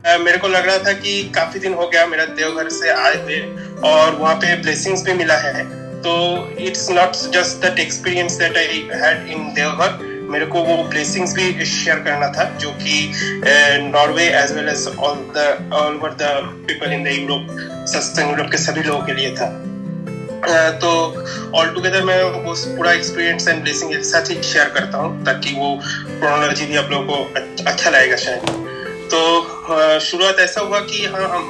मेरे को लग रहा था कि काफी दिन हो गया मेरा देवघर से आए हुए और वहाँ पे ब्लेसिंग्स भी मिला है। तो it's not just that experience that I had in Deoghar, मेरे को वो ब्लेसिंग्स भी शेयर करना था जो कि Norway as well as all over the people in the Europe, Satsang Europe के सभी लोगों के लिए था। तो ऑल टुगेदर मैं वो पूरा एक्सपीरियंस एंड ब्लेसिंग एक साथ ही शेयर करता हूँ ताकि वो क्रोनोलॉजी भी आप लोगों को अच्छा लगेगा शायद। तो शुरुआत ऐसा हुआ कि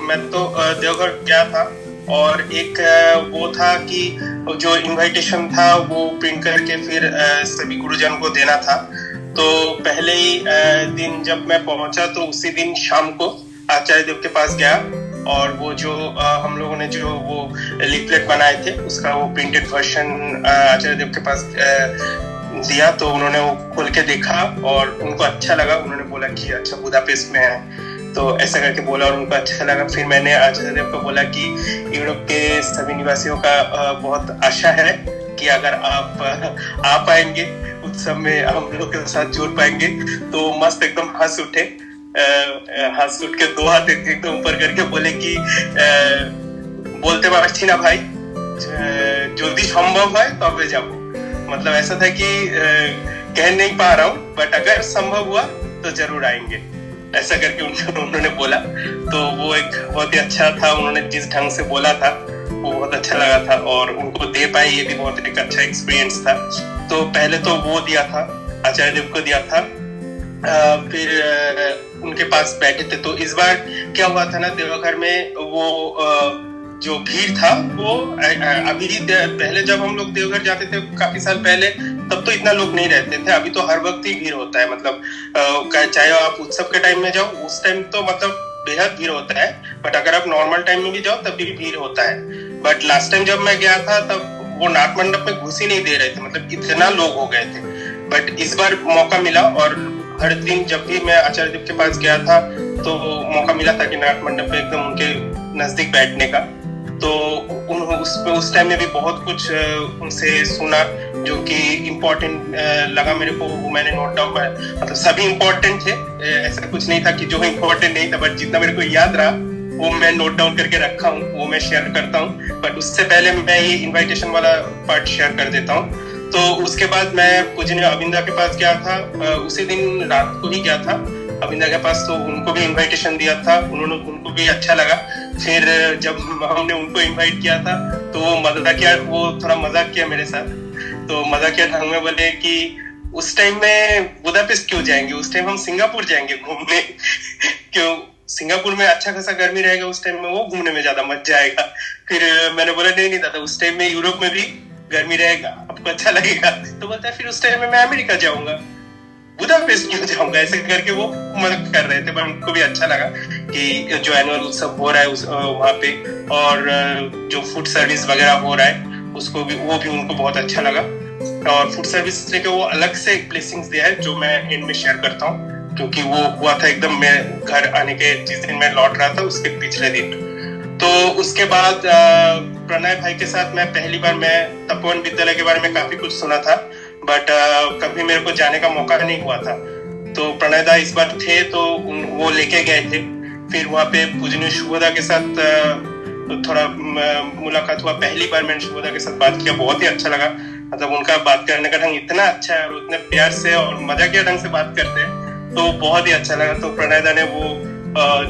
मैं तो देवघर गया था और एक वो था कि जो इनविटेशन था वो प्रिंट करके फिर सभी गुरुजन को देना था। तो पहले ही दिन जब मैं पहुंचा तो उसी दिन शाम को आचार्य देव के पास गया और वो जो हम लोगों ने जो वो लीफलेट बनाए थे उसका वो प्रिंटेड वर्जन आचार्य देव के पास दिया। तो उन्होंने वो खोल के देखा और उनको अच्छा लगा, उन्होंने बोला कि अच्छा बुदापेस्ट में है, तो ऐसा करके बोला और उनको अच्छा लगा। फिर मैंने आचार्य देव को बोला कि यूरोप के सभी निवासियों का बहुत आशा है कि अगर आप आ पाएंगे उत्सव में हम लोग के साथ जुड़ पाएंगे। तो मस्त एकदम हंस उठे, हाथ उठ के दो हाथ एकदम ऊपर करके बोले कि बोलते पारছি ना भाई, যদি সম্ভব হয় তবে যাব। मतलब ऐसा था कि कह नहीं पा रहा हूँ बट अगर संभव हुआ तो जरूर आएंगे, ऐसा करके उन्होंने बोला। तो वो एक बहुत ही अच्छा था, उन्होंने जिस ढंग से बोला था वो बहुत अच्छा लगा था और उनको दे पाए ये भी बहुत एक अच्छा एक्सपीरियंस था। तो पहले तो वो दिया था, आचार्य देव को दिया था, फिर उनके पास बैठे थे। तो इस बार क्या हुआ था ना, देवघर में वो जो भीड़ था वो अभी पहले जब हम लोग देवघर जाते थे काफी साल पहले तब तो इतना लोग नहीं रहते थे, अभी तो हर वक्त ही भीड़ होता है। मतलब चाहे आप उत्सव के टाइम में जाओ उस टाइम तो मतलब बेहद भीड़ होता है, बट अगर आप नॉर्मल टाइम में भी जाओ तब भी भीड़ होता है। बट लास्ट टाइम जब मैं गया था तब वो नाट मंडप में घुस ही नहीं दे रहे थे, मतलब इतना लोग हो गए थे। बट इस बार मौका मिला और हर दिन जब भी मैं आचार्य देव के पास गया था तो मौका मिला था कि नाट मंडप पे एकदम उनके नजदीक बैठने का। तो उस टाइम में भी बहुत कुछ उनसे सुना जो कि इम्पोर्टेंट लगा मेरे को, वो मैंने नोट डाउन, मतलब सभी इम्पोर्टेंट थे, ऐसा कुछ नहीं था कि जो इम्पोर्टेंट नहीं था, बट जितना मेरे को याद रहा वो मैं नोट डाउन करके रखा हूँ, वो मैं शेयर करता हूँ। बट उससे पहले मैं ये इन्विटेशन वाला पार्ट शेयर कर देता हूँ। तो उसके बाद मैं पूजनीय अविंदा के पास गया था, उसी दिन रात को ही गया था अविंदा के पास। तो उनको भी इनविटेशन दिया था, उनको भी अच्छा लगा। फिर जब हमने उनको इनवाइट किया था तो वो थोड़ा मजाक किया मेरे साथ। तो मजाक किया ढंग में बोले कि उस टाइम में बुदापेस्ट क्यों जाएंगे, उस टाइम हम सिंगापुर जाएंगे घूमने क्यों, सिंगापुर में अच्छा खासा गर्मी रहेगा उस टाइम में, वो घूमने में ज्यादा मजा आएगा। फिर मैंने बोला नहीं दादा, उस टाइम में यूरोप में भी गर्मी रहेगा, आपको अच्छा लगेगा। तो बोलता है फिर उस टाइम में मैं अमेरिका जाऊंगा, बुदापेस्ट क्यों जाऊंगा, ऐसे करके वो मदद कर रहे थे। पर उनको भी अच्छा लगा कि जो एनुअल उत्सव हो रहा है वहाँ पे और जो फूड सर्विस वगैरह हो रहा है वो भी उनको बहुत अच्छा लगा। और फूड सर्विस लेके वो अलग से एक ब्लेसिंग्स दिया है जो मैं एंड में शेयर करता हूँ, क्योंकि वो हुआ था एकदम मैं घर आने के जिस दिन मैं लौट रहा था उसके पिछले दिन। तो उसके बाद प्रणय भाई के साथ मैं पहली बार, मैं तपोवन विद्यालय के बारे में काफी कुछ सुना था बट कभी मेरे को जाने का मौका नहीं हुआ था। तो प्रणय दा इस बार थे तो वो लेके गए थे। फिर वहाँ पे पूजनीय शुभोदा के साथ थोड़ा मुलाकात हुआ, पहली बार मैंने शुभोदा के साथ बात किया, बहुत ही अच्छा लगा। मतलब उनका बात करने का ढंग इतना अच्छा है और उतने प्यार से और मजाकिया ढंग से बात करते हैं, तो बहुत ही अच्छा लगा। तो प्रणय दा ने वो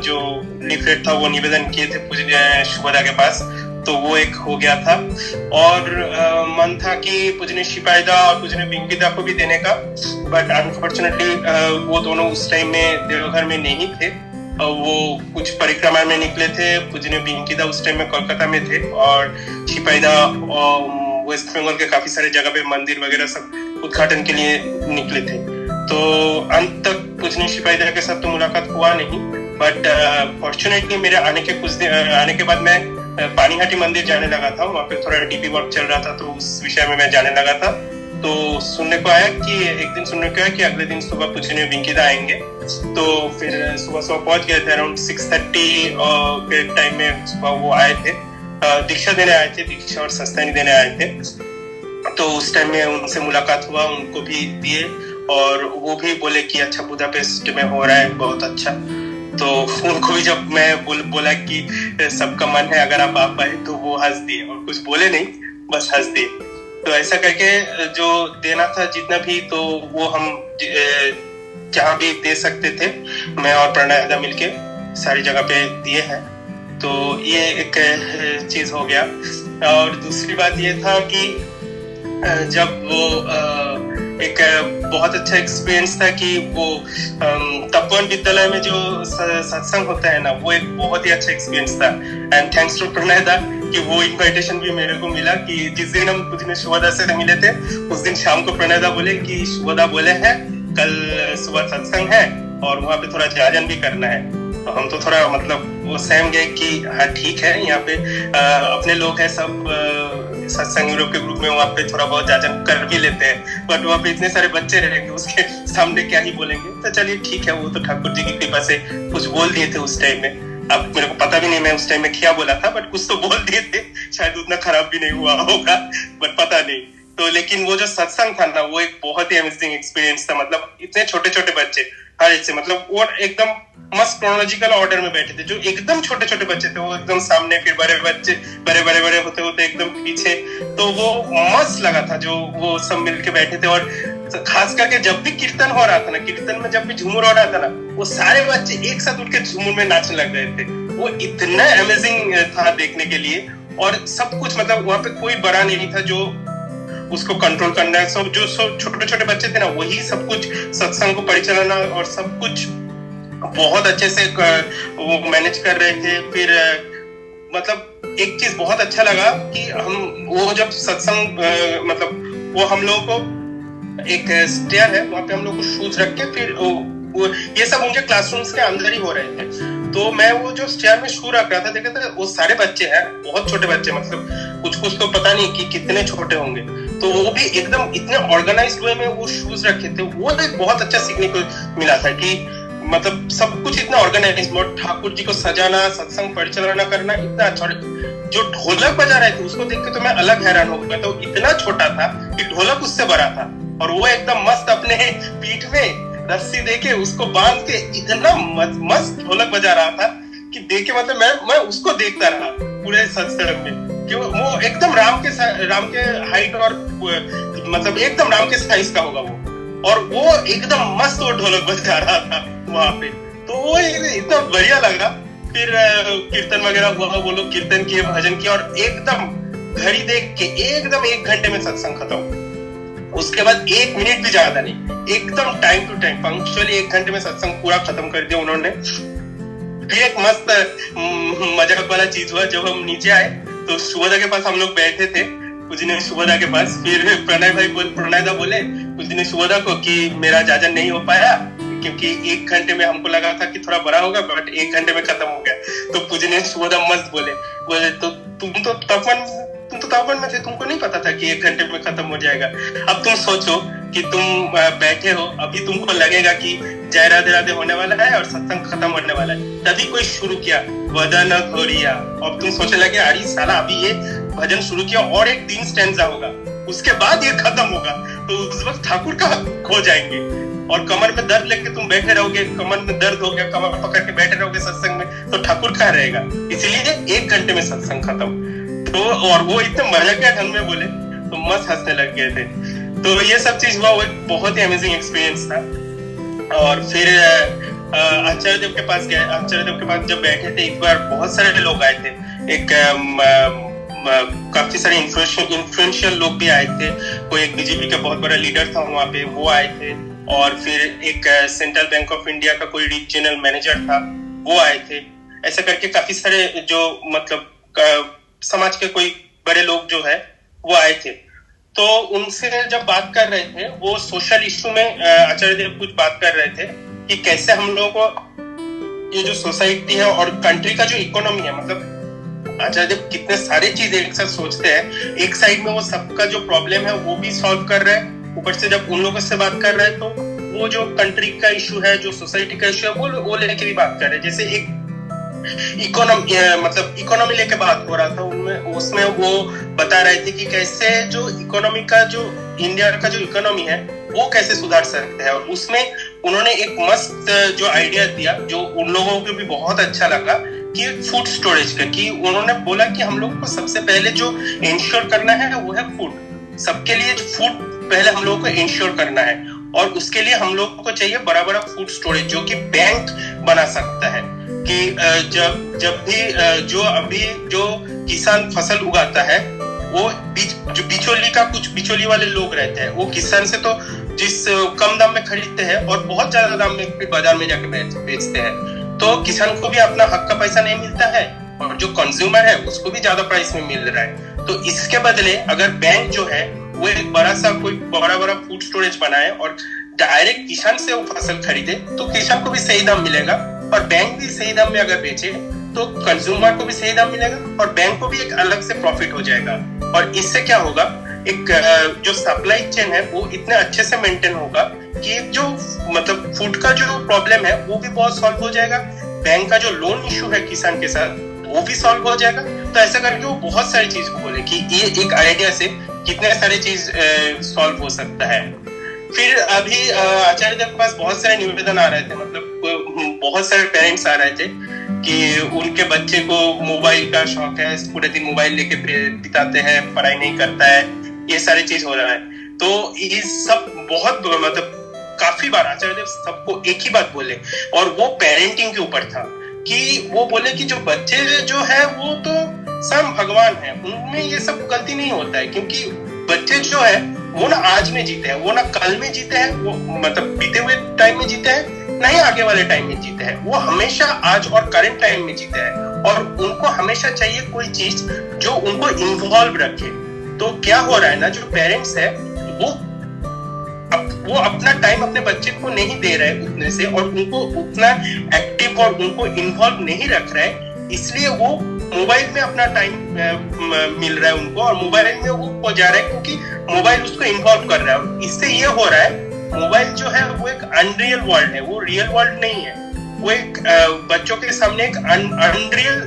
जो लीफलेट था वो निवेदन किए थे पूजनीय शुभोदा के पास, तो वो एक हो गया था। और मन था कि पूजनीय शिपाईदा और पूजनीय बिंकिदा को भी देने का, बट अनफॉर्चुनेटली वो दोनों उस टाइम में देवघर में नहीं थे, वो कुछ परिक्रमा में निकले थे। पूजनीय बिंकिदा उस टाइम में कोलकाता में थे और शिपाईदा वेस्ट बंगाल के काफी सारे जगह पे मंदिर वगैरह सब उद्घाटन के लिए निकले थे। तो अंत तक पूजनीय शिपाईदा के साथ तो मुलाकात हुआ नहीं, बट फॉर्चुनेटली मेरे आने के बाद मैं पानीहाटी मंदिर जाने लगा था, वहाँ पे थोड़ा डीपी वर्क चल रहा था तो उस विषय में मैं जाने लगा था। तो एक दिन सुनने को आया कि अगले दिन सुबह पूजनीय बिंकिदा आएंगे। तो फिर सुबह पहुंच गए थे, अराउंड 6:30 के टाइम में सुबह वो आए थे, दीक्षा देने आए थे, दीक्षा और सस्तानी देने आए थे। तो उस टाइम में उनसे मुलाकात हुआ, उनको भी दिए और वो भी बोले कि अच्छा बुदापेस्ट में हो रहा है, बहुत अच्छा। तो उनको भी जब मैं बोला कि सबका मन है अगर आप आ पाए, तो वो हंस दिए और कुछ बोले नहीं, बस हंस दिए। तो ऐसा करके जो देना था जितना भी, तो वो हम जहाँ भी दे सकते थे, मैं और प्रणय मिलके सारी जगह पे दिए हैं। तो ये एक चीज हो गया। और दूसरी बात ये था कि जब वो एक बहुत अच्छा एक्सपीरियंस था कि वो तपोवन विद्यालय में जो सत्संग होता है ना, वो एक बहुत ही अच्छा एक्सपीरियंस था। एंड थैंक्स टू प्रणय दा कि वो इनविटेशन भी मेरे को मिला कि जिस दिन हम कुछ दिन शुभदा से मिले थे, उस दिन शाम को प्रणय दा बोले कि शुभदा बोले हैं कल सुबह सत्संग है और वहाँ पे थोड़ा जाजन भी करना है। तो हम तो थोड़ा मतलब वो सहम गए कि हाँ ठीक है, यहाँ पे अपने लोग हैं सब सत्संग यूरोप के ग्रुप में, वहाँ पे थोड़ा बहुत जाजन कर भी लेते हैं, बट वहाँ पे इतने सारे बच्चे रहेंगे, उसके सामने क्या ही बोलेंगे। तो चलिए ठीक है, वो तो ठाकुर जी की कृपा से कुछ बोल दिए थे उस टाइम में। अब मेरे को पता भी नहीं मैं उस टाइम में क्या बोला था, बट कुछ तो बोल दिए थे, शायद उतना खराब भी नहीं हुआ होगा, बट पता नहीं। तो लेकिन वो जो सत्संग था ना, वो एक बहुत ही अमेजिंग एक्सपीरियंस था। मतलब इतने छोटे छोटे बच्चे हर एक से, मतलब वो एकदम मस्त क्रोनोलॉजिकल ऑर्डर में बैठे थे। जो एकदम छोटे छोटे बच्चे थे वो एकदम सामने, फिर बड़े बच्चे बड़े होते होते एकदम पीछे। तो वो मस्त लगा था जो वो सब मिलके बैठे थे। और खास करके जब भी कीर्तन हो रहा था ना, कीर्तन में जब भी झूमर हो रहा था ना, वो सारे बच्चे एक साथ उठ के झूमर में नाचने लग रहे थे। वो इतना अमेजिंग था देखने के लिए। और सब कुछ मतलब वहां पे कोई बड़ा नहीं था जो उसको कंट्रोल करना है। सब जो छोटे छोटे बच्चे थे ना, वही सब कुछ सत्संग को परिचालना और सब कुछ बहुत अच्छे से वो मैनेज कर रहे थे। फिर मतलब एक चीज बहुत अच्छा लगा कि हम वो जब सत्संग मतलब वो हम लोगों को एक स्टेयर है, वहां पे हम लोग को शूज रख के, फिर वो ये सब उनके क्लासरूम्स के अंदर ही हो रहे थे। तो मैं वो जो स्टेयर में शू रख रहा था, देखा था वो सारे बच्चे हैं, बहुत छोटे बच्चे, मतलब कुछ तो पता नहीं कि कितने छोटे होंगे। तो वो भी एकदम इतने ऑर्गेनाइज्ड वे में वो शूज रखे थे। वो एक बहुत अच्छा सीखने को मिला था कि मतलब सब कुछ इतना ऑर्गेनाइज, ठाकुर जी को सजाना, सत्संग परिचालना करना इतना अच्छा। जो ढोलक बजा रहे थे उसको देख के तो मैं अलग हैरान हो गया। तो इतना छोटा था कि ढोलक उससे बड़ा था, और वो एकदम मस्त अपने पीठ में रस्सी देके उसको बांध के इतना मस्त ढोलक बजा रहा था कि देख के मतलब मैं उसको देखता रहा पूरे सत्संग में कि वो एकदम राम के हाइट और मतलब एकदम राम के साइज का होगा वो, और वो एकदम मस्त वो ढोलक बजा रहा था वहां पे। तो वो इतना बढ़िया लगा। फिर कीर्तन वगैरह हुआ, वो लोग कीर्तन किए, भजन किया, और एकदम घड़ी देख के एकदम 1 घंटे में सत्संग खत्म। उसके बाद 1 मिनट भी ज्यादा नहीं, एकदम टाइम टू टाइम पंक्चुअली 1 घंटे में सत्संग पूरा खत्म कर दिया उन्होंने। फिर एक मस्त मजाक वाला चीज हुआ, जब हम नीचे आए तो शुभदा के पास हम लोग बैठे थे, कुछ दिन शुभदा के पास। फिर प्रणय दा बोले कुछ दिन शुभदा को कि मेरा जाजन नहीं हो पाया क्योंकि 1 घंटे में हमको लगा था कि थोड़ा बड़ा होगा, बट 1 घंटे में खत्म हो गया। तो पूजनीय शुभदा मस्त बोले तो तुम तो तपन में थे, तुमको नहीं पता था कि 1 घंटे में खत्म हो जाएगा। अब तुम सोचो कि तुम बैठे हो, अभी तुमको लगेगा कि जय राधे राधे होने वाला है और सत्संग खत्म होने वाला है, तभी कोई शुरू किया वदन घोरिया। अब तुम सोचने लगे अरे साला अभी ये भजन शुरू किया और एक 3 स्टैंजा होगा, उसके बाद ये खत्म होगा, तो उस वक्त ठाकुर का खो जाएंगे। और कमर में दर्द लेके तुम बैठे रहोगे, कमर में दर्द हो गया, कमर पकड़ के बैठे रहोगे सत्संग में, तो ठाकुर कहाँ रहेगा। इसीलिए 1 घंटे में सत्संग खत्म। तो और वो इतने मजाकिया ढंग में बोले तो मस्त हंसने लग गए थे। तो ये सब चीज हुआ, वो एक बहुत ही अमेजिंग एक्सपीरियंस था। और फिर आचार्य देव के पास गए। आचार्य देव के पास जब बैठे थे, एक बार बहुत सारे लोग आए थे, एक काफी सारे इन्फ्लुएंशियल लोग भी आए थे। कोई एक बीजेपी का बहुत बड़ा लीडर था वहां पे, वो आए थे। और फिर एक सेंट्रल बैंक ऑफ इंडिया का कोई रीजनल मैनेजर था, वो आए थे। ऐसा करके काफी सारे जो मतलब समाज के कोई बड़े लोग जो है वो आए थे। तो उनसे जब बात कर रहे थे, वो सोशल इशू में आचार्य देव कुछ बात कर रहे थे कि कैसे हम लोगों को ये जो सोसाइटी है और कंट्री का जो इकोनॉमी है, मतलब आचार्य देव कितने सारे चीज एक साथ सोचते हैं। एक साइड में वो सबका जो प्रॉब्लम है वो भी सॉल्व कर रहे हैं, ऊपर से जब उन लोगों से बात कर रहे हैं तो वो जो कंट्री का इशू है, जो सोसाइटी का इशू है, वो लेके भी बात कर रहे हैं। जैसे एक इकोनॉमी लेके बात हो रहा था उसमें वो बता रहे थे कि कैसे जो इकोनॉमी का जो इंडिया का जो इकोनॉमी है वो कैसे सुधार सकते हैं। और उसमें उन्होंने एक मस्त जो आइडिया दिया, जो उन लोगों को भी बहुत अच्छा लगा, कि फूड स्टोरेज का। कि उन्होंने बोला कि हम लोग को सबसे पहले जो इंश्योर करना है वो है फूड। सबके लिए फूड पहले हम लोगों को इंश्योर करना है, और उसके लिए हम लोग को चाहिए बड़ा बड़ा फूड स्टोरेज, जो कि बैंक बना सकता है। कि जब भी जो किसान फसल उगाता है, वो जो बिचौली वाले लोग रहते हैं, वो किसान से तो जिस कम दाम में खरीदते हैं और बहुत ज्यादा दाम में फिर बाजार में जाके बेचते हैं, तो किसान को भी अपना हक का पैसा नहीं मिलता है, और जो कंज्यूमर है उसको भी ज्यादा प्राइस में मिल रहा है। तो इसके बदले अगर बैंक जो है वो एक कोई बड़ा फूड स्टोरेज बनाए और डायरेक्ट किसान से वो फसल खरीदे, तो किसान को भी सही दाम मिलेगा, और बैंक भी सही दाम में अगर बेचे तो कंज्यूमर को भी सही दाम मिलेगा, और बैंक को भी एक अलग से प्रॉफिट हो जाएगा। और इससे क्या होगा, एक जो सप्लाई चेन है वो इतने अच्छे से मेंटेन होगा कि जो मतलब फूड का जो प्रॉब्लम है वो भी बहुत सॉल्व हो जाएगा। बैंक का जो लोन इशू है किसान के साथ वो भी सॉल्व हो जाएगा। तो ऐसा करके वो बहुत सारी चीज बोले कि ये एक आइडिया से कितने सारे चीज सॉल्व हो सकता है। फिर अभी आचार्य देव के पास बहुत सारे निवेदन आ रहे थे, मतलब बहुत सारे पेरेंट्स आ रहे थे कि उनके बच्चे को मोबाइल का शौक है, पूरे दिन मोबाइल लेके बिताते हैं, पढ़ाई नहीं करता है, ये सारी चीज हो रहा है। तो ये सब बहुत मतलब काफी बार आचार्य देव सबको एक ही बात बोले, और वो पेरेंटिंग के ऊपर था। कि वो बोले कि जो बच्चे जो है वो तो स्वयं भगवान है, उनमें ये सब गलती नहीं होता है, क्योंकि बच्चे जो है वो ना आज में जीते हैं, वो ना कल में जीते हैं, वो मतलब बीते हुए टाइम में जीते हैं, ना ही आगे वाले टाइम में जीते हैं, वो हमेशा आज और करंट टाइम में जीते हैं। और उनको हमेशा चाहिए कोई चीज जो उनको इन्वॉल्व रखे। तो क्या हो रहा है ना, जो पेरेंट्स है वो अपना टाइम अपने बच्चे को नहीं दे रहे उतने से, और उनको उतना एक्टिव और उनको इन्वॉल्व नहीं रख रहे, इसलिए वो मोबाइल में अपना टाइम मिल रहा है उनको, और मोबाइल में वो जा रहा है क्योंकि मोबाइल उसको इन्वॉल्व कर रहा है। इससे ये हो रहा है, मोबाइल जो है वो एक अनरियल वर्ल्ड है, वो रियल वर्ल्ड नहीं है। वो एक बच्चों के सामने एक अनरियल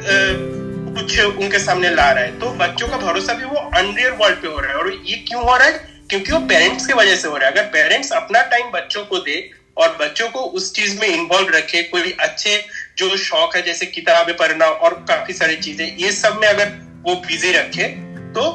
कुछ उनके सामने ला रहा है। तो बच्चों का भरोसा भी वो अनरियल वर्ल्ड पे हो रहा है। और ये क्यों हो रहा है, क्योंकि वो पेरेंट्स की वजह से हो रहा है। अगर पेरेंट्स अपना टाइम बच्चों को दे और बच्चों को उस चीज में इन्वॉल्व रखे, कोई अच्छे जो शौक है जैसे किताबें पढ़ना और काफी सारी चीजें, ये सब में अगर वो बिजी रखे, तो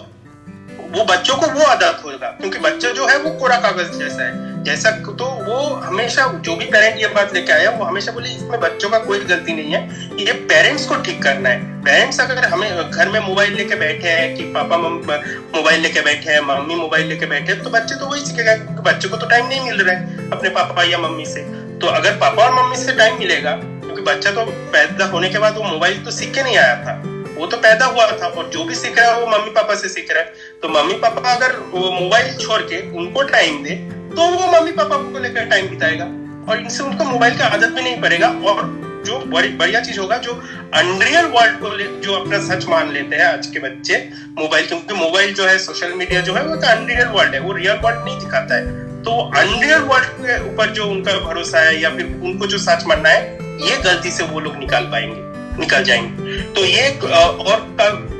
वो बच्चों को वो आदत होगा। क्योंकि बच्चा जो है वो कोरा कागज जैसा है, जैसा तो वो हमेशा, जो भी पेरेंट ये बात लेके आया वो हमेशा बोले इसमें बच्चों का कोई गलती नहीं है, ये पेरेंट्स को ठीक करना है। पेरेंट्स अगर हमें घर में मोबाइल लेके बैठे हैं कि पापा मोबाइल लेके बैठे हैं, मम्मी मोबाइल लेके बैठे हैं, तो बच्चे तो वही सीखेगा, क्योंकि बच्चे को तो टाइम नहीं मिल रहा है अपने पापा या मम्मी से। तो अगर पापा और मम्मी से टाइम मिलेगा, क्योंकि बच्चा तो पैदा होने के बाद वो मोबाइल तो सीख के नहीं आया था, वो तो पैदा हुआ था, और जो भी सीख रहा है वो मम्मी पापा से सीख रहा है। तो मम्मी पापा अगर वो मोबाइल छोड़ के उनको टाइम दे, तो वो मम्मी पापा को लेकर टाइम बिताएगा, और इनसे उनको मोबाइल का आदत भी नहीं पड़ेगा। और जो बढ़िया चीज होगा, जो अनरियल वर्ल्ड को जो अपना सच मान लेते हैं आज के बच्चे मोबाइल, क्योंकि मोबाइल जो है, सोशल मीडिया जो है, वो तो अनरियल वर्ल्ड है, वो रियल वर्ल्ड नहीं दिखाता है। तो अनरियल वर्ल्ड के ऊपर जो उनका भरोसा है या फिर उनको जो सच मानना है, ये गलती से वो लोग निकल जाएंगे। तो ये और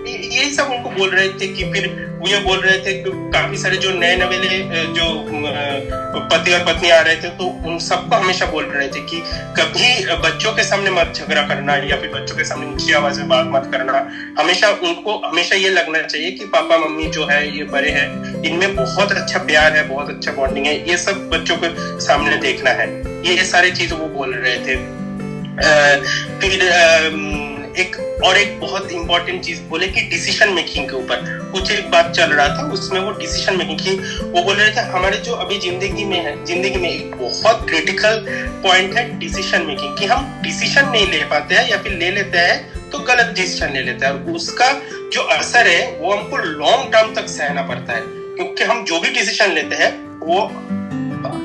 यही सब उनको बोल रहे थे कि फिर वो ये बोल रहे थे कि काफी सारे जो नए नवेले जो पति और पत्नी आ रहे थे, तो उन सबको हमेशा बोल रहे थे कि कभी बच्चों के सामने मत झगड़ा करना, या फिर बच्चों के सामने ऊंची आवाज में बात मत करना। उनको हमेशा ये लगना चाहिए कि पापा मम्मी जो है ये बड़े हैं, इनमें बहुत अच्छा प्यार है, बहुत अच्छा बॉन्डिंग है, ये सब बच्चों के सामने देखना है। ये सारी चीज वो बोल रहे थे। फिर एक बहुत इंपॉर्टेंट चीज बोले कि डिसीजन मेकिंग के ऊपर कुछ एक बात चल रहा था, उसमें वो डिसीजन मेकिंग की वो बोल रहे थे हमारे जो अभी जिंदगी में एक बहुत क्रिटिकल पॉइंट है डिसीजन मेकिंग, कि हम डिसीजन नहीं ले पाते हैं, या फिर ले लेते हैं तो गलत डिसीजन ले लेते हैं, और उसका जो असर है वो हमको लॉन्ग टर्म तक सहना पड़ता है। क्योंकि हम जो भी डिसीजन लेते हैं वो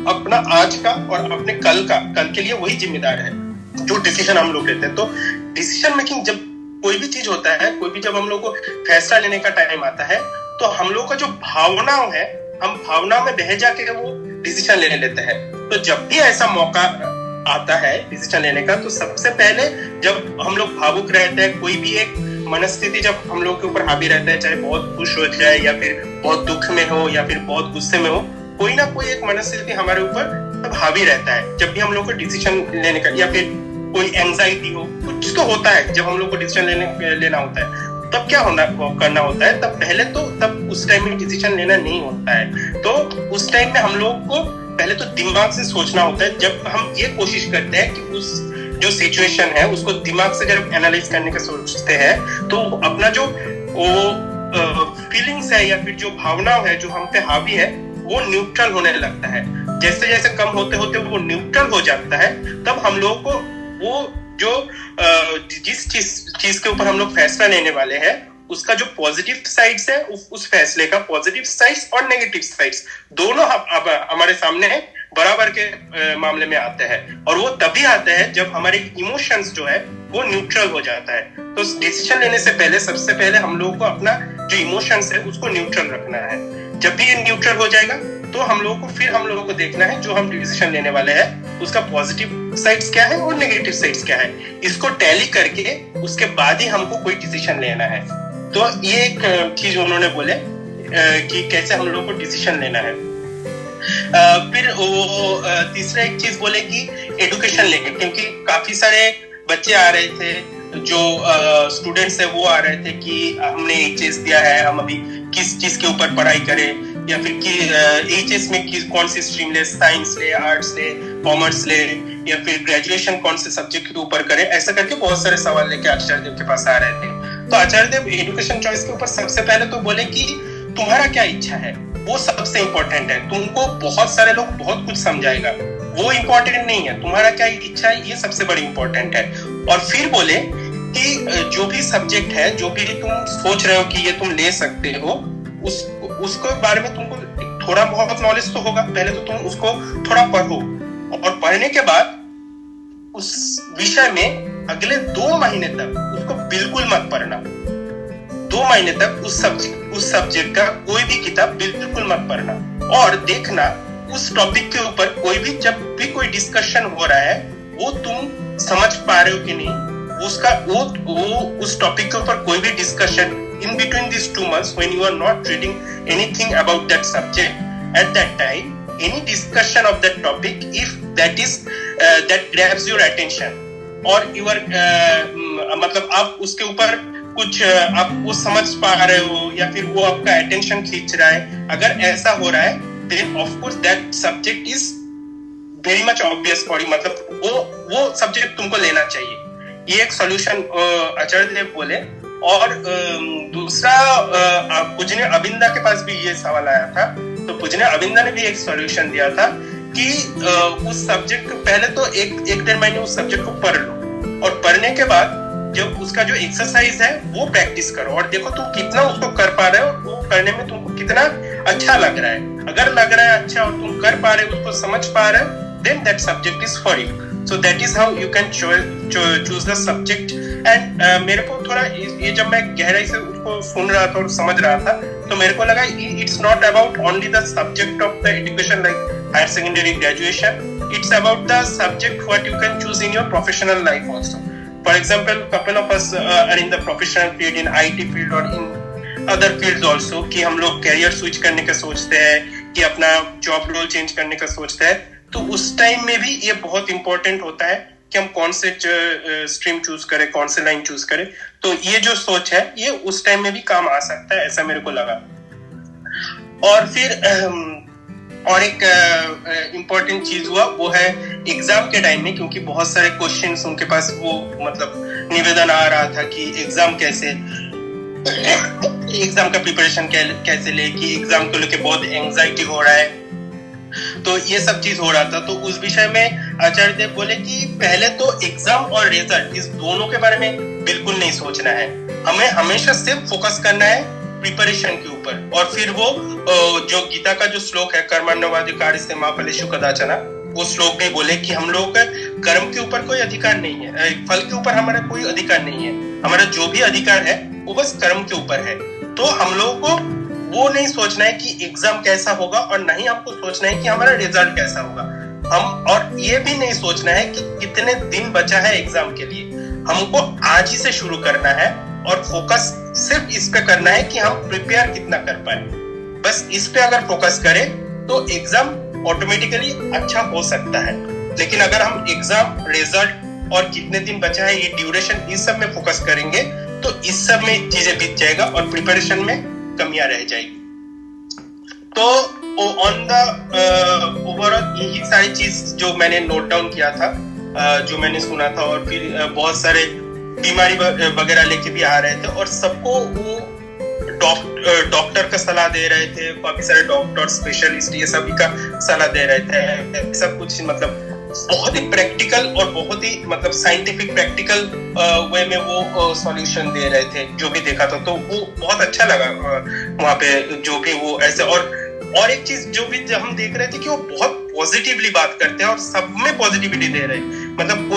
अपना आज का और अपने कल के लिए वही जिम्मेदार है जो डिसीजन हम लोग लेते हैं। तो डिसीजन मेकिंग, जब कोई भी चीज होता है, कोई भी जब हम लोग को फैसला लेने का टाइम आता है, तो हम लोग का जो भावना है, हम भावना में बह जाके वो डिसीजन ले लेते हैं। तो जब भी ऐसा मौका आता है डिसीजन लेने का, तो सबसे पहले जब हम लोग भावुक रहते हैं, कोई भी एक मनस्थिति जब हम लोग के ऊपर हावी रहता है, चाहे बहुत खुश हो जाए या फिर बहुत दुख में हो या फिर बहुत गुस्से में हो, कोई ना कोई एक मनस्थिति हमारे ऊपर सब हावी रहता है। जब भी हम लोग को डिसीजन लेने का या फिर कोई एंजाइटी हो, कुछ तो होता है जब हम लोग को डिसीजन लेना होता है, तब क्या करना होता है, तब उस टाइम में डिसीजन लेना नहीं होता है। तो उस टाइम में हम लोग को पहले तो दिमाग से सोचना होता है। जब हम ये कोशिश करते हैं कि उस जो सिचुएशन है उसको दिमाग से जब एनालाइज करने का सोचते हैं, तो अपना जो वो फीलिंग्स है या फिर जो भावना है जो हम पे हावी है, वो न्यूट्रल होने लगता है। जैसे जैसे कम होते होते वो न्यूट्रल हो जाता है, तब हम लोगों को वो जो जिस चीज के ऊपर हम लोग फैसला लेने वाले हैं, उसका जो पॉजिटिव साइड्स है, उस फैसले का पॉजिटिव साइड्स और नेगेटिव साइड्स दोनों हमारे सामने बराबर के मामले में आते हैं। और वो तभी आते हैं जब हमारे इमोशंस जो है वो न्यूट्रल हो जाता है। तो डिसीजन लेने से पहले सबसे पहले हम लोगों को अपना जो इमोशंस है उसको न्यूट्रल रखना है। जब भी ये न्यूट्रल हो जाएगा तो हम लोगों को देखना है जो हम डिसीजन लेने वाले हैं उसका पॉजिटिव साइड्स क्या है और नेगेटिव साइड्स क्या है। इसको टैली करके उसके बाद ही हमको कोई डिसीजन लेना है। तो ये एक चीज उन्होंने बोले कि कैसे हम लोगों को डिसीजन लेना है। फिर वो तीसरा एक चीज बोले कि एजुकेशन लेके, क्योंकि काफी सारे बच्चे आ रहे थे, जो स्टूडेंट्स है वो आ रहे थे कि हमने एचएस दिया है, हम अभी किस चीज के ऊपर पढ़ाई करें, या फिर कि एचएस में कौन सी स्ट्रीम ले, साइंस ले, आर्ट्स ले, कॉमर्स ले, या फिर ग्रेजुएशन कौन से सब्जेक्ट के ऊपर करें। ऐसा करके बहुत सारे सवाल लेके आचार्य देव के पास आ रहे थे। तो आचार्य देव एजुकेशन चॉइस के ऊपर सबसे पहले तो बोले कि तुम्हारा क्या इच्छा है वो सबसे इंपॉर्टेंट है। तुमको बहुत सारे लोग बहुत कुछ समझाएगा, वो इंपॉर्टेंट नहीं है। तुम्हारा क्या इच्छा है ये सबसे बड़ी इंपॉर्टेंट है। और फिर बोले कि जो भी सब्जेक्ट है, जो भी तुम सोच रहे हो कि ये तुम ले सकते हो, उसके बारे में तुमको थोड़ा बहुत नॉलेज तो होगा। पहले तो तुम उसको थोड़ा पढ़ो, और पढ़ने के बाद उस विषय में अगले 2 महीने तक उसको बिल्कुल मत पढ़ना। 2 महीने तक उस सब्जेक्ट का कोई भी किताब बिल्कुल मत पढ़ना, और देखना उस टॉपिक के ऊपर कोई भी, जब भी कोई डिस्कशन हो रहा है, वो तुम समझ पा रहे हो कि नहीं। उस टॉपिक के ऊपर कोई भी discussion in between these 2 months when you are not reading anything about that subject, at that time any discussion of that topic, if that grabs your attention or you are मतलब आप उसके ऊपर कुछ आप वो समझ पा रहे हो या फिर वो आपका अटेंशन खींच रहा है, अगर ऐसा हो रहा है, then of course that subject is very much obvious for you, मतलब वो सब्जेक्ट तुमको लेना चाहिए। ये एक सॉल्यूशन आचार्य देव बोले। और दूसरा पूजनीय अविंदा के पास भी ये सवाल आया था, तो पूजनीय अविंदा ने भी एक सॉल्यूशन दिया था कि उस सब्जेक्ट पहले तो 1-1.5 महीने उस सब्जेक्ट को पढ़ लो, और पढ़ने के बाद जब उसका जो एक्सरसाइज है वो प्रैक्टिस करो, और देखो तुम कितना उसको कर पा रहे हो, और वो करने में तुमको कितना अच्छा लग रहा है। अगर लग रहा है अच्छा और तुम कर पा रहे हो, उसको समझ पा रहे हो, then that subject is for you. So that is how you can choose the subject. And मेरे को थोड़ा ये जब मैं गहराई से उसको सुन रहा था और समझ रहा था, तो मेरे को लगा it's not about only the subject of the education like higher secondary, graduation. It's about the subject what you can choose in your professional life also. For example, couple of us are in the professional field, in IT field or in other fields also, कि हम लोग career switch करने का सोचते हैं, कि अपना job role change करने का सोचते हैं। तो उस टाइम में भी ये बहुत इंपॉर्टेंट होता है कि हम कौन से स्ट्रीम चूज करें, कौन से लाइन चूज करें। तो ये जो सोच है ये उस टाइम में भी काम आ सकता है, ऐसा मेरे को लगा। और फिर और एक इम्पोर्टेंट चीज हुआ वो है एग्जाम के टाइम में, क्योंकि बहुत सारे क्वेश्चंस उनके पास वो मतलब निवेदन आ रहा था कि एग्जाम का प्रिपरेशन कैसे ले, कि एग्जाम को लेके बहुत एंजाइटी हो रहा है। तो ये सब चीज हो रहा था। तो उस विषय में आचार्य देव बोले कि पहले तो एग्जाम और रिजल्ट इस दोनों के बारे में बिल्कुल नहीं सोचना है। हमें हमेशा सिर्फ फोकस करना है प्रिपरेशन के ऊपर। और फिर वो जो गीता का जो श्लोक है, कर्मण्यवाधिकारस्ते मा फलेषु कदाचन, वो श्लोक भी बोले कि हम लोग कर्म के ऊपर कोई अधिकार नहीं है, फल के ऊपर हमारा कोई अधिकार नहीं है। हमारा जो भी अधिकार है वो बस कर्म के ऊपर है। तो हम लोगों को वो नहीं सोचना है कि एग्जाम कैसा होगा, और नहीं हमको सोचना है कि हमारा रिजल्ट कैसा होगा। और ये भी नहीं सोचना है कि कितने दिन बचा है एग्जाम के लिए। हमको आज ही से शुरू करना है, और फोकस सिर्फ इस पे करना है कि हम प्रिपेयर कितना कर पाए। बस इस पे अगर फोकस करें तो एग्जाम ऑटोमेटिकली अच्छा हो सकता है। लेकिन अगर हम एग्जाम रिजल्ट और कितने दिन बचा है, ये ड्यूरेशन, इस सब में फोकस करेंगे तो इस सब में चीजें बीत जाएगा और प्रिपरेशन में कमियां रह जाएगी। तो ऑन द ओवरऑल यही सारी चीज जो मैंने नोट डाउन किया था, जो मैंने सुना था, और फिर बहुत सारे बीमारी वगैरह लेके भी आ रहे थे और सबको वो डॉक्टर का सलाह दे रहे थे, काफी सारे डॉक्टर, स्पेशलिस्ट, ये सभी का सलाह दे रहे थे। सब कुछ मतलब बहुत ही प्रैक्टिकल और बहुत ही मतलब साइंटिफिक प्रैक्टिकल वे में वो सॉल्यूशन दे रहे थे, जो भी देखा था। तो वो बहुत अच्छा लगा वहाँ पे, जो भी वो ऐसे। और एक चीज जो भी हम देख रहे थे कि वो बहुत पॉजिटिवली बात करते हैं और सब में पॉजिटिविटी दे रहे हैं। मतलब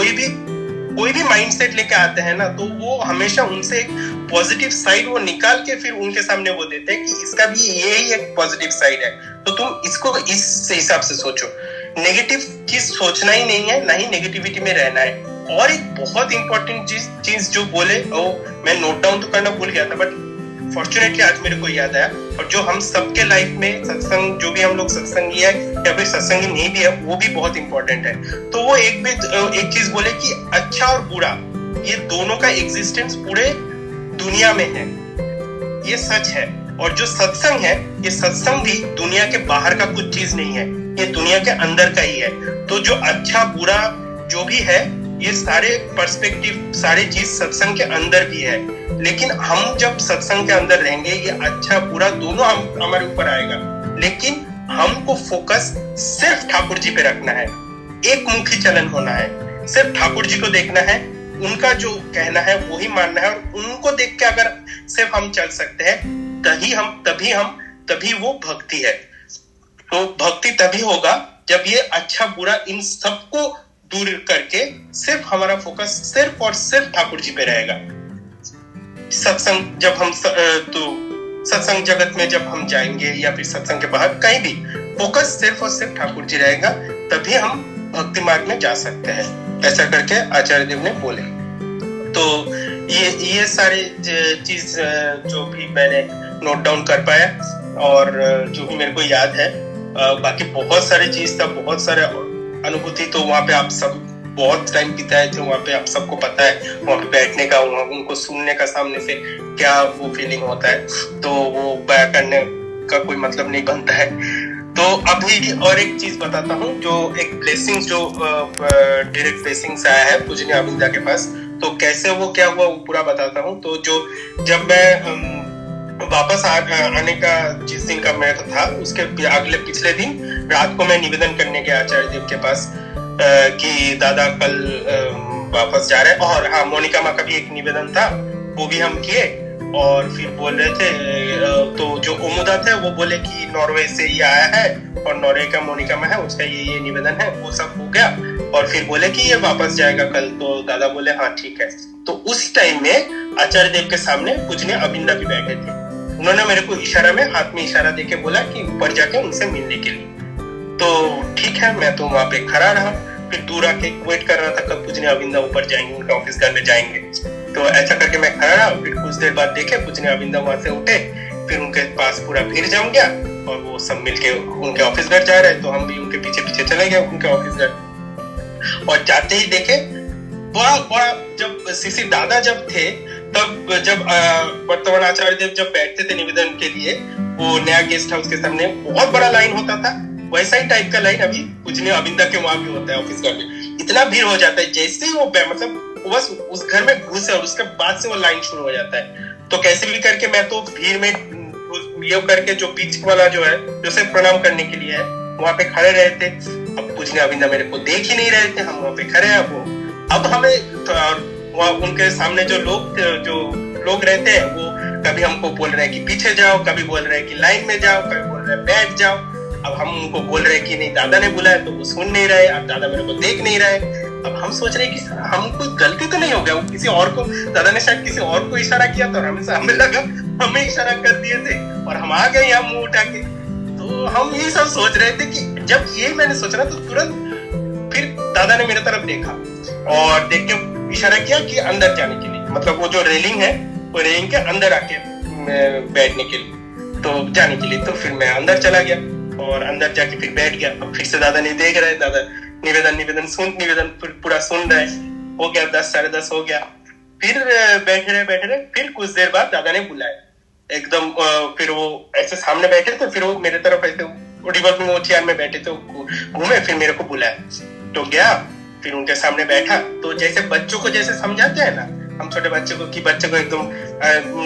कोई भी माइंडसेट लेके आते हैं ना, तो वो हमेशा उनसे एक पॉजिटिव साइड वो निकाल के फिर उनके सामने वो देते हैं कि इसका भी ये ही एक पॉजिटिव साइड है, तो तुम इसको इस हिसाब से सोचो। नेगेटिव चीज सोचना ही नहीं है, ना ही नेगेटिविटी में रहना है। और एक बहुत इंपॉर्टेंट चीज जो बोले, वो मैं नोट डाउन तो करना भूल गया था, बट फॉर्चुनेटली आज मेरे को याद आया। और जो हम सबके लाइफ में सत्संग, जो भी हम लोग सत्संगी है या फिर सत्संगी नहीं भी है, वो भी बहुत इंपॉर्टेंट है। तो वो एक चीज बोले कि अच्छा और बुरा, ये दोनों का एग्जिस्टेंस पूरे दुनिया में है, ये सच है। और जो सत्संग है, ये सत्संग भी दुनिया के बाहर का कुछ चीज नहीं है, ये दुनिया के अंदर का ही है। तो जो अच्छा बुरा जो भी है, ये सारे पर्सपेक्टिव, सारे चीज सत्संग के अंदर भी है। लेकिन हम जब सत्संग के अंदर रहेंगे, ये अच्छा बुरा दोनों हमारे ऊपर आएगा। लेकिन हमको फोकस सिर्फ ठाकुर जी पे रखना है, एक मुखी चलन होना है, सिर्फ ठाकुर जी को देखना है, उनका जो कहना है वही मानना है। और उनको देख के अगर सिर्फ हम चल सकते हैं, तभी वो भक्ति है। तो भक्ति तभी होगा जब ये अच्छा बुरा इन सबको दूर करके सिर्फ हमारा फोकस सिर्फ और सिर्फ ठाकुर जी पे रहेगा। सत्संग जब हम सत्संग जगत में जब हम जाएंगे या फिर सत्संग के बाहर कहीं भी, फोकस सिर्फ और सिर्फ ठाकुर जी रहेगा, तभी हम भक्ति मार्ग में जा सकते हैं। ऐसा करके आचार्य देव ने बोले। तो ये सारे चीज जो भी मैंने नोट डाउन कर पाया और जो भी मेरे को याद है, बाकी बहुत सारी चीज था, बहुत सारे अनुभूति। तो वहाँ पे आप सब बहुत टाइम बिताए थे, वहाँ पे आप सबको पता है, वहाँ पे बैठने का, वहाँ उनको सुनने का सामने से क्या वो फीलिंग होता है, तो वो बयां करने का कोई मतलब नहीं बनता है। तो अभी और एक चीज बताता हूँ, जो एक ब्लेसिंग, जो डायरेक्ट ब्लेसिंग आया है पूजनीय अविंदा के पास, तो कैसे वो क्या हुआ वो पूरा बताता हूँ। तो जब मैं वापस आने का जिस दिन का मैं था, उसके पिछले दिन रात को मैं निवेदन करने गया आचार्य देव के पास कि दादा कल वापस जा रहे हैं। और हाँ, मोनिका माँ का भी एक निवेदन था, वो भी हम किए। और फिर बोल रहे थे, तो जो ओमुदा थे वो बोले कि नॉर्वे से ये आया है और नॉर्वे का मोनिका माँ है, उसका ये निवेदन है, वो सब हो गया। और फिर बोले कि ये वापस जाएगा कल। तो दादा बोले हाँ ठीक है। तो उस टाइम में आचार्य देव के सामने पूजनीय अविंदा भी बैठे थे। उन्होंने मेरे को इशारा में, हाथ में इशारा देके बोला कि ऊपर जाके उनसे मिलने के लिए। तो ठीक है, मैं तो वहां पे खड़ा रहा, फिर दूर आके वेट कर रहा था कब पूजनीय अविंदा ऊपर जाएंगे, उनका ऑफिस घर में जाएंगे। तो ऐसा करके मैं खड़ा रहा। फिर कुछ देर बाद देखे पूजनीय अविंदा वहां से उठे, फिर उनके पास पूरा भीड़ जम गया और वो सब मिलके उनके ऑफिस घर जा रहे। तो हम भी उनके पीछे पीछे चले गए उनके ऑफिस घर। और जाते ही देखे बड़ा जब सीसी दादा जब थे, तब जब वर्तमान आचार्य देव जब बैठते थे निवेदन के लिए, वो नया गेस्ट हाउस के सामने बहुत बड़ा लाइन होता था, वैसा ही टाइप का लाइन अभी पूजनीय अविंदा के वहां भी होता है ऑफिस घर में। इतना भीड़ हो जाता है, जैसे ही वो मतलब बस उस घर में घुसे और उसके बाद से वो लाइन शुरू हो जाता है। तो कैसे भी करके मैं तो भीड़ में ये करके जो बीच वाला जो है, जो सिर्फ प्रणाम करने के लिए है, वहां पे खड़े रहे थे। अब पूजनीय अविंदा मेरे को देख ही नहीं रहे थे, हम वहां पे खड़े हैं। वो अब हमें वहाँ उनके सामने जो लोग रहते हैं, वो कभी हमको बोल रहे हैं कि पीछे जाओ, कभी बोल रहे हैं कि लाइन में जाओ, कभी बोल रहे हैं बैठ जाओ। अब हम उनको बोल रहे हैं कि नहीं दादा ने बुलाया, तो वो सुन नहीं रहे, अब दादा मेरे को देख नहीं रहे। अब हम सोच रहे हैं कि हम कोई गलती तो नहीं हो गया, वो किसी और को, दादा ने शायद किसी और को इशारा किया था, हमें लगा हमें इशारा कर दिए थे और हम आ गए यहाँ मुंह उठा के। तो हम यही सब सोच रहे थे कि जब ये मैंने सोचा तो तुरंत फिर दादा ने मेरे तरफ देखा और देख के इशारा किया कि अंदर जाने के लिए, मतलब वो जो रेलिंग है, वो रेलिंग के अंदर आके बैठने के लिए, तो जाने के लिए। तो फिर मैं अंदर चला गया और अंदर जाके फिर बैठ गया। फिर से दादा नहीं देख रहे, दादा निवेदन पूरा सुन रहे। हो गया 10 साढ़े 10 हो गया। फिर बैठे रहे। फिर कुछ देर बाद दादा ने बुलाया एकदम। फिर वो ऐसे सामने बैठे थे, फिर वो मेरे तरफ ऐसे रिवर्स में वो चेयर में बैठे थे, घूमे, फिर मेरे को बुलाया। तो गया, फिर उनके सामने बैठा। तो जैसे बच्चों को जैसे समझाते हैं ना हम छोटे बच्चे को, कि बच्चे को एकदम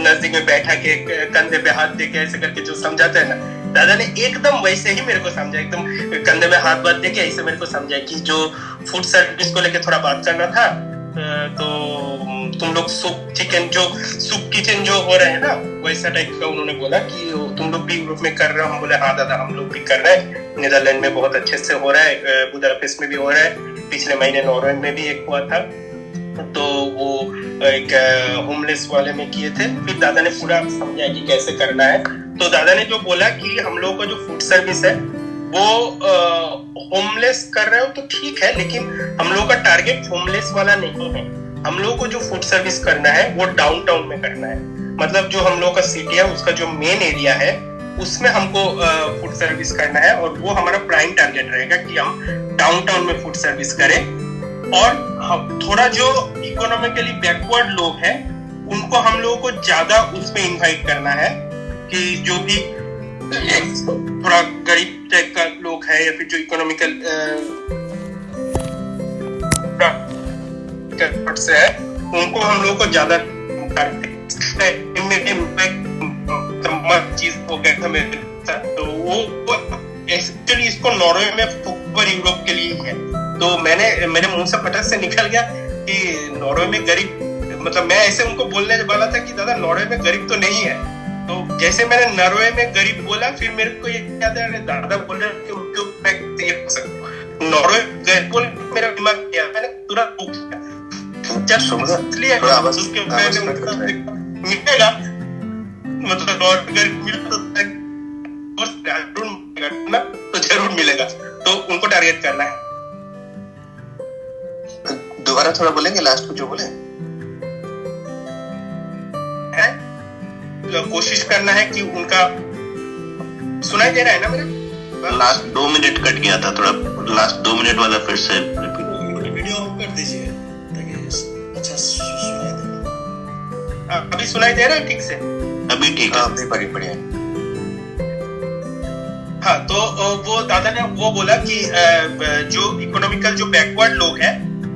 नजदीक में बैठा के कंधे पे हाथ दे के ऐसे करके जो समझाते हैं ना, दादा ने एकदम वैसे ही मेरे को समझा। एकदम कंधे में हाथ दे के ऐसे मेरे को समझा कि जो फूड सर्विस को लेके थोड़ा बात करना था, तो तुम लोग सूप किचन जो हो रहे हैं ना, वैसा टाइप का उन्होंने बोला कि तुम लोग भी यूरोप में कर रहे हो। हम बोले हाँ दादा, हम लोग भी कर रहे हैं। नीदरलैंड में बहुत अच्छे से हो रहा है, बुदापेस्ट में भी हो रहा है, पिछले महीने नॉर्वे में भी एक हुआ था। तो वो एक होमलेस वाले में किए थे। फिर दादा ने पूरा समझाया कि कैसे करना है। तो दादा ने जो बोला कि हम लोगों का जो फूड सर्विस है वो होमलेस कर रहे हो तो ठीक है, लेकिन हम लोगों का टारगेट होमलेस वाला नहीं है। हम लोगों को जो फूड सर्विस करना है वो डाउनटाउन में करना है। मतलब जो हम लोग का सिटी है उसका जो मेन एरिया है उसमें हमको फूड सर्विस करना है, और वो हमारा प्राइम टारगेट रहेगा कि हम डाउनटाउन में फूड सर्विस करें। और थोड़ा जो इकोनॉमिकली बैकवर्ड लोग हैं उनको हम लोगों को ज्यादा उसमें इनवाइट करना है, कि जो भी थोड़ा गरीब टाइप का लोग है या फिर जो इकोनॉमिकल से है उनको हम लोगों को ज्यादा चीज हो गया था मेरे साथ। तो वो एक्चुअली इसको नॉर्वे में ऊपर यूरोप के लिए है। तो मेरे मुंह से फटक से निकल गया कि नॉर्वे में गरीब, मतलब मैं ऐसे उनको बोलने वाला था कि दादा नॉर्वे में गरीब तो नहीं है। तो जैसे मैंने नॉर्वे में गरीब बोला, फिर मेरे को ये याद है दादा बोल रहे कि उनके ऊपर नॉर्वे गरीब बोल, मेरा दिमाग गया, मैंने तुरंत मिलेगा, मतलब नॉर्वे गरीब मिलेगा तो जरूर मिलेगा। तो उनको टारगेट करना है। दोबारा थोड़ा बोलेंगे लास्ट को जो बोले है? कोशिश करना है कि उनका सुनाई दे रहा है ना मेरा? लास्ट 2 मिनट कट गया था, थोड़ा लास्ट 2 मिनट वाला फिर से वीडियो ऑफ कर दीजिए ताकि अच्छा सुनाई दे। अभी सुनाई दे रहा है ठीक से? अभी ठीक है, अभी बढ़िया। हाँ, तो वो दादा ने वो बोला कि जो इकोनॉमिकल जो बैकवर्ड लोग हैं,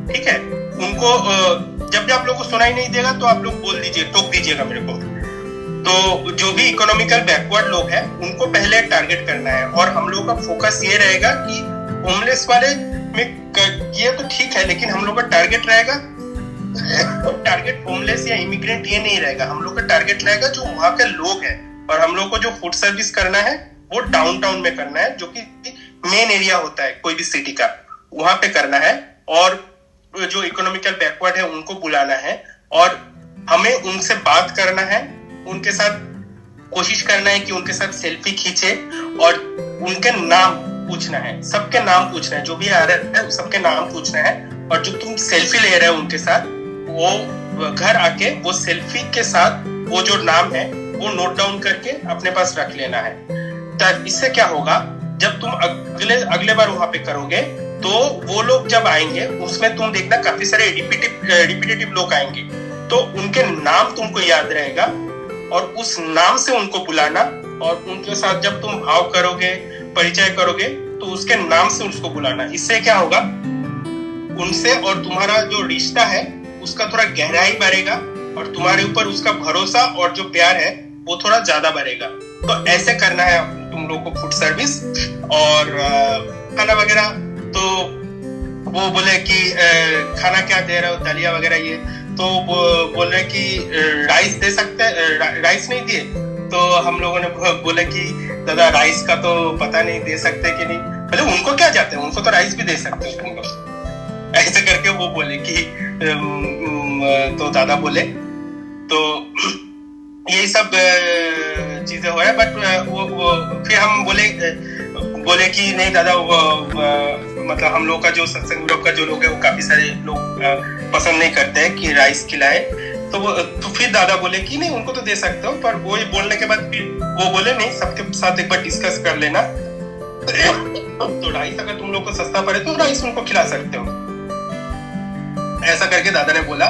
ठीक है, उनको जब आप लोगों को सुनाई नहीं देगा तो आप लोग बोल दीजिए, टोक दीजिएगा मेरे को। तो जो भी इकोनॉमिकल बैकवर्ड लोग हैं उनको पहले टारगेट करना है, और हम लोग का फोकस ये रहेगा कि होमलेस वाले में ये तो ठीक है, लेकिन हम लोग का टारगेट रहेगा, टारगेट होमलेस या इमिग्रेंट ये नहीं रहेगा। हम लोग का टारगेट रहेगा जो वहाँ के लोग हैं, और हम लोग को जो फूड सर्विस करना है वो डाउनटाउन में करना है, जो कि मेन एरिया होता है कोई भी सिटी का, वहां पे करना है। और जो इकोनॉमिकल बैकवर्ड है उनको बुलाना है, और हमें उनसे बात करना है, उनके साथ कोशिश करना है कि उनके साथ सेल्फी खींचे, और उनके नाम पूछना है, सबके नाम पूछना है, जो भी आ रहे हैं सबके नाम पूछना है। और जो तुम सेल्फी ले रहे हो उनके साथ, वो घर आके वो सेल्फी के साथ वो जो नाम है वो नोट डाउन करके अपने पास रख लेना है। इससे क्या होगा, जब तुम अगले बार वहां पे करोगे तो वो लोग जब आएंगे उसमें तुम देखना काफी सारे रिपीटेटिव लोग आएंगे, तो उनके नाम तुमको याद रहेगा, और उस नाम से उनको बुलाना, और उनके साथ जब तुम भाव करोगे, परिचय करोगे, तो उसके नाम से उसको बुलाना। इससे क्या होगा, उनसे और तुम्हारा जो रिश्ता है उसका थोड़ा गहराई बढ़ेगा, और तुम्हारे ऊपर उसका भरोसा और जो प्यार है वो थोड़ा ज्यादा बढ़ेगा। तो ऐसे करना है तुम लोग को फूड सर्विस। और खाना वगैरह तो वो बोले कि खाना क्या दे रहे हो, दलिया वगैरह ये, तो बोल रहे कि राइस दे सकते हैं, राइस नहीं दिए। तो हम लोगों ने बोले कि दादा राइस का तो पता नहीं दे सकते कि नहीं। बोले उनको क्या जाते हैं, उनको तो राइस भी दे सकते हैं तुम। ऐसे करके वो बोले कि तो दादा बोले, तो यही सब चीजें हो रहा है। बट वो फिर हम बोले कि नहीं दादा, मतलब हम लोग का जो सत्संग ग्रुप का जो लोग है वो काफी सारे लोग पसंद नहीं करते हैं कि राइस खिलाए। तो फिर दादा बोले कि नहीं उनको तो दे सकते हो, पर वो बोलने के बाद फिर वो बोले नहीं, सबके साथ एक बार डिस्कस कर लेना, तो राइस अगर तुम लोग को सस्ता पड़े तो राइस उनको खिला सकते हो। ऐसा करके दादा ने बोला।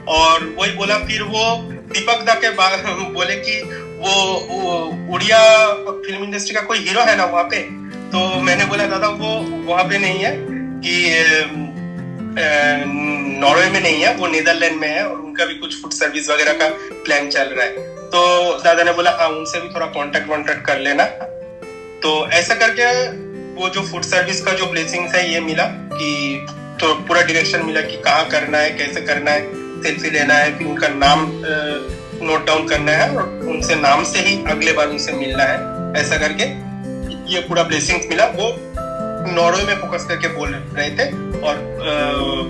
और वही बोला, फिर वो दीपक दा के बोले कि वो उड़िया फिल्म इंडस्ट्री का कोई हीरो है ना वहाँ पे। तो मैंने बोला दादा वो वहाँ पे नहीं है, कि नॉर्वे में नहीं है, वो नीदरलैंड में है, और उनका भी कुछ फूड सर्विस वगैरह का प्लान चल रहा है। तो दादा ने बोला हाँ उनसे भी थोड़ा कांटेक्ट कर लेना। तो ऐसा करके वो जो फूड सर्विस का जो ब्लेसिंग्स है ये मिला, कि तो पूरा डायरेक्शन मिला कि कहाँ करना है, कैसे करना है, सेल्फी लेना है, फिर उनका नाम नोट डाउन करना है और उनसे नाम से ही अगले बार उनसे मिलना है। ऐसा करके ये पूरा ब्लेसिंग्स मिला। वो नॉर्वे में फोकस करके बोल रहे थे, और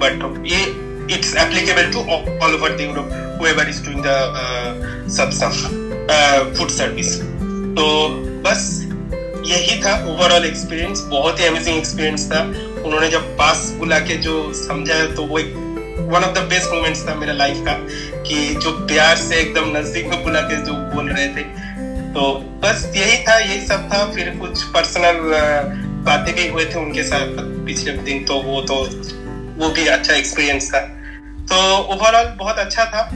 बट ये it's applicable to all over the Europe whoever is doing the food service. तो बस यही था ओवरऑल एक्सपीरियंस। बहुत ही अमेजिंग एक्सपीरियंस था। उन्होंने जब पास बुला के जो समझा, तो वो एक one of the best moments था मेरा लाइफ का, कि जो प्यार से एकदम नजदीक में बुला के जो बोल रहे थे। तो बस यही था, यही सब था। फिर कुछ पर्सनल बातें भी हुए थे उनके साथ पिछले दिन, तो वो भी अच्छा एक्सपीरियंस था। तो ओवरऑल बहुत अच्छा था।